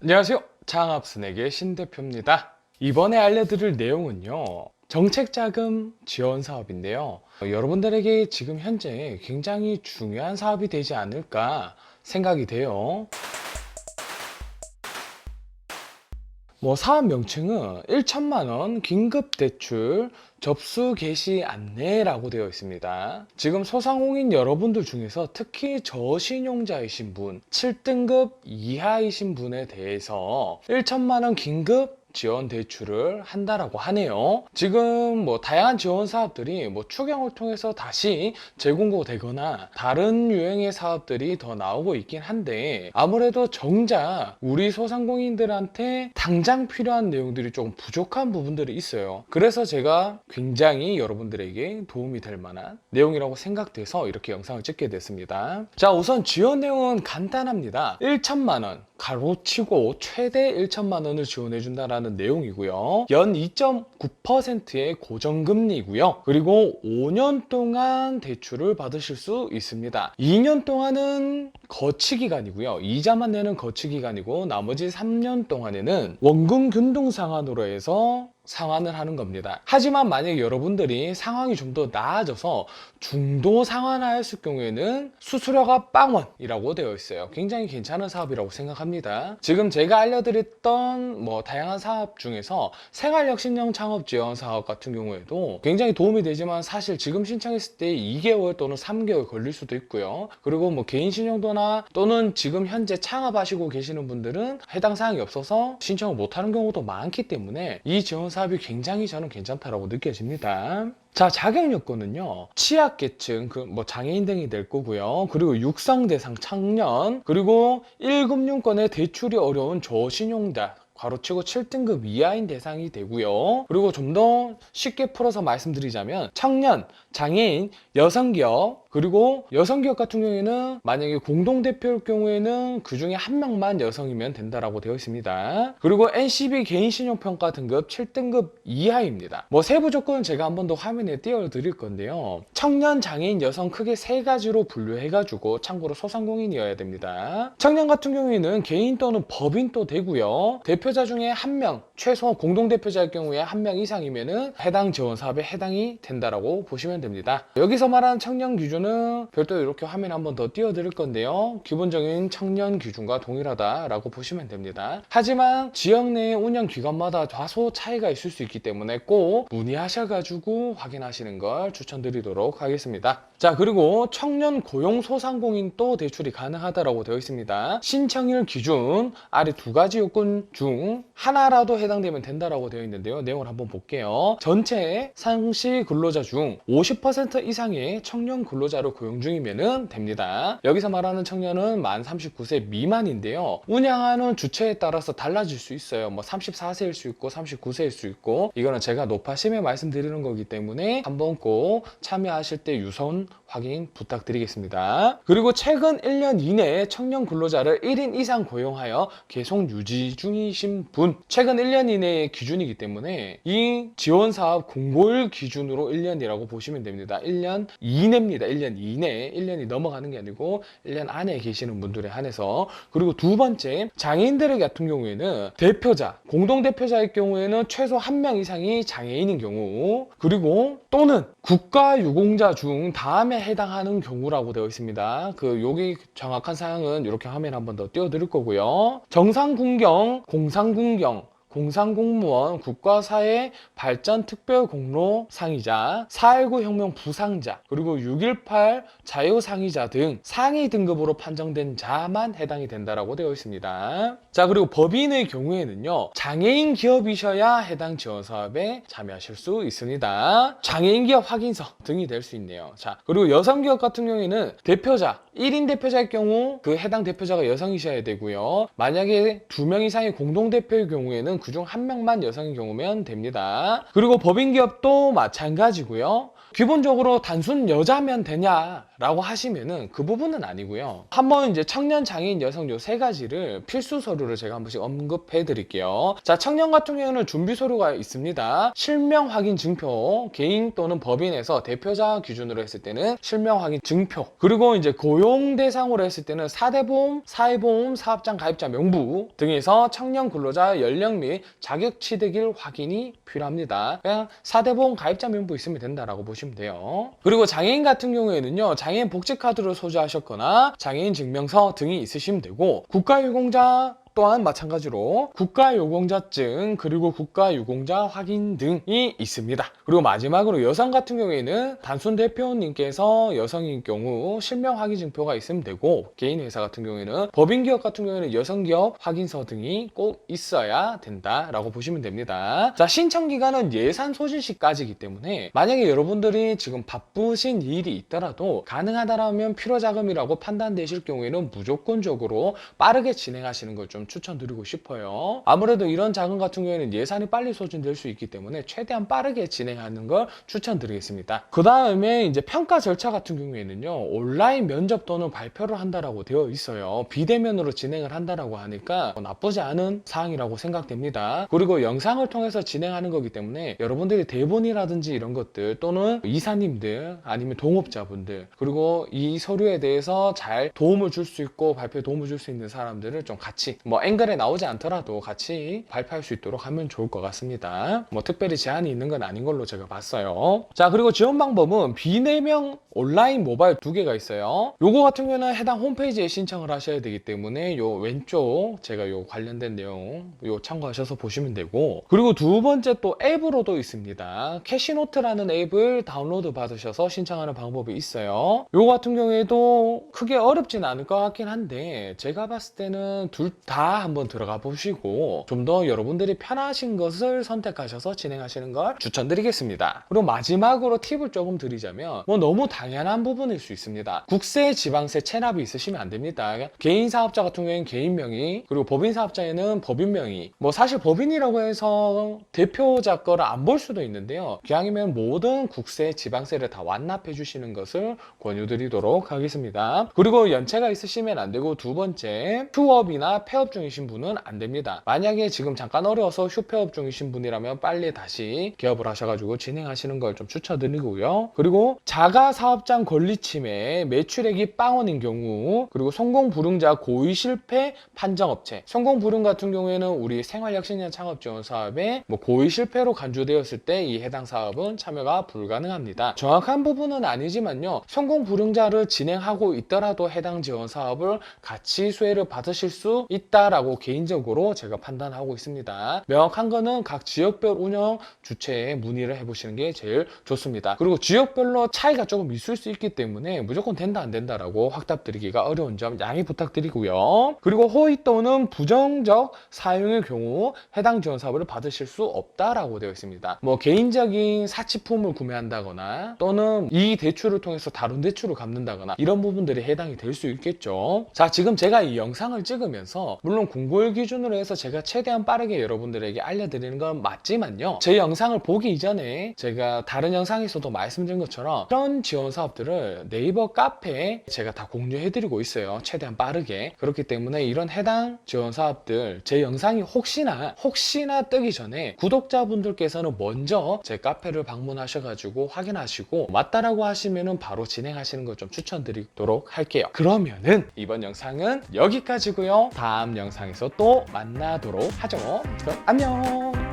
안녕하세요. 창업순에게 신대표입니다. 이번에 알려드릴 내용은요. 정책자금 지원 사업인데요. 여러분들에게 지금 현재 굉장히 중요한 사업이 되지 않을까 생각이 돼요. 사업 명칭은 1천만 원 긴급대출 접수 개시 안내라고 되어 있습니다. 지금 소상공인 여러분들 중에서 특히 저신용자이신 분, 7등급 이하이신 분에 대해서 1천만 원 긴급 지원 대출을 한다라고 하네요. 지금 다양한 지원 사업들이 추경을 통해서 다시 재공고되거나 다른 유형의 사업들이 더 나오고 있긴 한데 아무래도 정작 우리 소상공인들한테 당장 필요한 내용들이 조금 부족한 부분들이 있어요. 그래서 제가 굉장히 여러분들에게 도움이 될 만한 내용이라고 생각돼서 이렇게 영상을 찍게 됐습니다. 자, 우선 지원 내용은 간단합니다. 1천만 원 가로치고 최대 1천만 원을 지원해 준다라는 내용이고요. 연 2.9%의 고정금리고요. 그리고 5년 동안 대출을 받으실 수 있습니다. 2년 동안은 거치기간이고요. 이자만 내는 거치기간이고 나머지 3년 동안에는 원금 균등 상환으로 해서 상환을 하는 겁니다. 하지만 만약에 여러분들이 상황이 좀 더 나아져서 중도 상환하였을 경우에는 수수료가 빵원이라고 되어 있어요. 굉장히 괜찮은 사업이라고 생각합니다. 지금 제가 알려드렸던 다양한 사업 중에서 생활혁신형 창업 지원 사업 같은 경우에도 굉장히 도움이 되지만 사실 지금 신청했을 때 2개월 또는 3개월 걸릴 수도 있고요. 그리고 개인 신용도나 또는 지금 현재 창업하시고 계시는 분들은 해당 사항이 없어서 신청을 못하는 경우도 많기 때문에 이 지원 사업이 굉장히 저는 괜찮다라고 느껴집니다. 자, 자격 요건은요. 취약계층, 장애인 등이 될 거고요. 그리고 육성 대상 청년, 그리고 1금융권의 대출이 어려운 저신용자, 가로치고 7등급 이하인 대상이 되고요. 그리고 좀 더 쉽게 풀어서 말씀드리자면 청년, 장애인, 여성기업, 그리고 여성기업 같은 경우에는 만약에 공동대표일 경우에는 그 중에 한 명만 여성이면 된다라고 되어 있습니다. 그리고 NCB 개인신용평가 등급 7등급 이하입니다. 세부 조건은 제가 한 번 더 화면에 띄워드릴 건데요. 청년, 장애인, 여성 크게 세 가지로 분류해가지고 참고로 소상공인이어야 됩니다. 청년 같은 경우에는 개인 또는 법인도 되고요. 대표자 중에 한 명, 최소 공동대표자일 경우에 한 명 이상이면은 해당 지원 사업에 해당이 된다라고 보시면 됩니다. 여기서 말하는 청년 기준은 별도로 이렇게 화면에 한 번 더 띄워드릴 건데요. 기본적인 청년 기준과 동일하다라고 보시면 됩니다. 하지만 지역 내 운영 기관마다 다소 차이가 있을 수 있기 때문에 꼭 문의하셔가지고 확인하시는 걸 추천드리도록 하겠습니다. 자, 그리고 청년 고용 소상공인도 대출이 가능하다라고 되어 있습니다. 신청일 기준 아래 두 가지 요건 중 하나라도 해당되면 된다라고 되어 있는데요. 내용을 한번 볼게요. 전체 상시 근로자 중 50% 이상의 청년 근로자를 고용 중이면 됩니다. 여기서 말하는 청년은 만 39세 미만인데요. 운영하는 주체에 따라서 달라질 수 있어요. 34세일 수 있고 39세일 수 있고 이거는 제가 높아심에 말씀드리는 거기 때문에 한번 꼭 참여하실 때 유선 확인 부탁드리겠습니다. 그리고 최근 1년 이내에 청년 근로자를 1인 이상 고용하여 계속 유지 중이신 분, 최근 1년 이내의 기준이기 때문에 이 지원사업 공고일 기준으로 1년이라고 보시면 됩니다. 1년 이내입니다. 1년 이내, 1년이 넘어가는 게 아니고 1년 안에 계시는 분들에 한해서. 그리고 두 번째, 장애인들 같은 경우에는 대표자, 공동대표자일 경우에는 최소 한 명 이상이 장애인인 경우, 그리고 또는 국가유공자 중 다음에 해당하는 경우라고 되어 있습니다. 여기 정확한 사항은 이렇게 화면에 한 번 더 띄워드릴 거고요. 정상군경, 공상군경, 공상공무원, 국가사회 발전 특별공로상이자 4.19 혁명 부상자, 그리고 6.18 자유상이자 등 상위 등급으로 판정된 자만 해당이 된다라고 되어 있습니다. 자, 그리고 법인의 경우에는요. 장애인 기업이셔야 해당 지원 사업에 참여하실 수 있습니다. 장애인 기업 확인서 등이 될 수 있네요. 자, 그리고 여성 기업 같은 경우에는 대표자, 1인 대표자일 경우 그 해당 대표자가 여성이셔야 되고요. 만약에 2명 이상의 공동대표일 경우에는 그중 한 명만 여성인 경우면 됩니다. 그리고 법인기업도 마찬가지고요. 기본적으로 단순 여자면 되냐 라고 하시면은 그 부분은 아니고요. 한번 이제 청년, 장애인, 여성 요 세 가지를 필수 서류를 제가 한 번씩 언급해 드릴게요. 자, 청년 같은 경우에는 준비 서류가 있습니다. 실명 확인 증표, 개인 또는 법인에서 대표자 기준으로 했을 때는 실명 확인 증표, 그리고 이제 고용 대상으로 했을 때는 사대보험, 사회보험, 사업장 가입자 명부 등에서 청년 근로자 연령 및 자격 취득일 확인이 필요합니다. 그냥 사대보험 가입자 명부 있으면 된다라고 보시면 돼요. 그리고 장애인 같은 경우에는요, 장애인 복지카드를 소지하셨거나 장애인 증명서 등이 있으시면 되고, 국가유공자 또한 마찬가지로 국가유공자증 그리고 국가유공자 확인 등이 있습니다. 그리고 마지막으로 여성 같은 경우에는 단순 대표님께서 여성인 경우 실명 확인 증표가 있으면 되고, 개인 회사 같은 경우에는 법인기업 같은 경우에는 여성기업 확인서 등이 꼭 있어야 된다라고 보시면 됩니다. 자, 신청 기간은 예산 소진 시까지이기 때문에 만약에 여러분들이 지금 바쁘신 일이 있더라도 가능하다라면 필요자금이라고 판단되실 경우에는 무조건적으로 빠르게 진행하시는 걸 좀 추천드리고 싶어요. 아무래도 이런 자금 같은 경우에는 예산이 빨리 소진될 수 있기 때문에 최대한 빠르게 진행하는 걸 추천드리겠습니다. 그 다음에 이제 평가 절차 같은 경우에는요, 온라인 면접 또는 발표를 한다라고 되어 있어요. 비대면으로 진행을 한다라고 하니까 나쁘지 않은 사항이라고 생각됩니다. 그리고 영상을 통해서 진행하는 거기 때문에 여러분들이 대본이라든지 이런 것들 또는 이사님들 아니면 동업자분들, 그리고 이 서류에 대해서 잘 도움을 줄 수 있고 발표에 도움을 줄 수 있는 사람들을 좀 같이 앵글에 나오지 않더라도 같이 발표할 수 있도록 하면 좋을 것 같습니다. 특별히 제한이 있는 건 아닌 걸로 제가 봤어요. 자, 그리고 지원 방법은 비대면 온라인 모바일 두 개가 있어요. 요거 같은 경우는 해당 홈페이지에 신청을 하셔야 되기 때문에 요 왼쪽 제가 요 관련된 내용 요 참고하셔서 보시면 되고, 그리고 두 번째 또 앱으로도 있습니다. 캐시노트라는 앱을 다운로드 받으셔서 신청하는 방법이 있어요. 요거 같은 경우에도 크게 어렵진 않을 것 같긴 한데 제가 봤을 때는 둘 다 한번 들어가 보시고 좀 더 여러분들이 편하신 것을 선택하셔서 진행하시는 걸 추천드리겠습니다. 그리고 마지막으로 팁을 조금 드리자면 너무 당연한 부분일 수 있습니다. 국세, 지방세 체납이 있으시면 안 됩니다. 개인 사업자 같은 경우에는 개인 명의, 그리고 법인 사업자에는 법인 명의. 사실 법인이라고 해서 대표자 거를 안 볼 수도 있는데요. 기왕이면 모든 국세, 지방세를 다 완납해 주시는 것을 권유드리도록 하겠습니다. 그리고 연체가 있으시면 안 되고, 두 번째, 휴업이나 폐업 중이신 분은 안 됩니다. 만약에 지금 잠깐 어려워서 휴폐업 중이신 분이라면 빨리 다시 개업을 하셔가지고 진행하시는 걸 좀 추천드리고요. 그리고 자가 사업장 권리 침해, 매출액이 빵원인 경우, 그리고 성공 불응자 고의 실패 판정업체, 성공 불응 같은 경우에는 우리 생활혁신년 창업지원 사업에 고의 실패로 간주되었을 때 이 해당 사업은 참여가 불가능합니다. 정확한 부분은 아니지만요, 성공 불응자를 진행하고 있더라도 해당 지원 사업을 같이 수혜를 받으실 수 있다라고 개인적으로 제가 판단하고 있습니다. 명확한 거는 각 지역별 운영 주체에 문의를 해보시는 게 제일 좋습니다. 그리고 지역별로 차이가 조금 있을 수 있기 때문에 무조건 된다 안 된다라고 확답 드리기가 어려운 점 양해 부탁드리고요. 그리고 호의 또는 부정적 사용의 경우 해당 지원 사업을 받으실 수 없다라고 되어 있습니다. 개인적인 사치품을 구매한다거나 또는 이 대출을 통해서 다른 대출을 갚는다거나 이런 부분들이 해당이 될 수 있겠죠. 자, 지금 제가 이 영상을 찍으면서 물론 공고일 기준으로 해서 제가 최대한 빠르게 여러분들에게 알려드리는 건 맞지만요, 제 영상을 보기 이전에 제가 다른 영상에서도 말씀드린 것처럼 이런 지원 사업들을 네이버 카페에 제가 다 공유해드리고 있어요. 최대한 빠르게. 그렇기 때문에 이런 해당 지원 사업들 제 영상이 혹시나 뜨기 전에 구독자분들께서는 먼저 제 카페를 방문하셔가지고 확인하시고 맞다라고 하시면은 바로 진행하시는 걸 좀 추천드리도록 할게요. 그러면은 이번 영상은 여기까지고요. 다음 영상에서 또 만나도록 하죠. 그럼 안녕.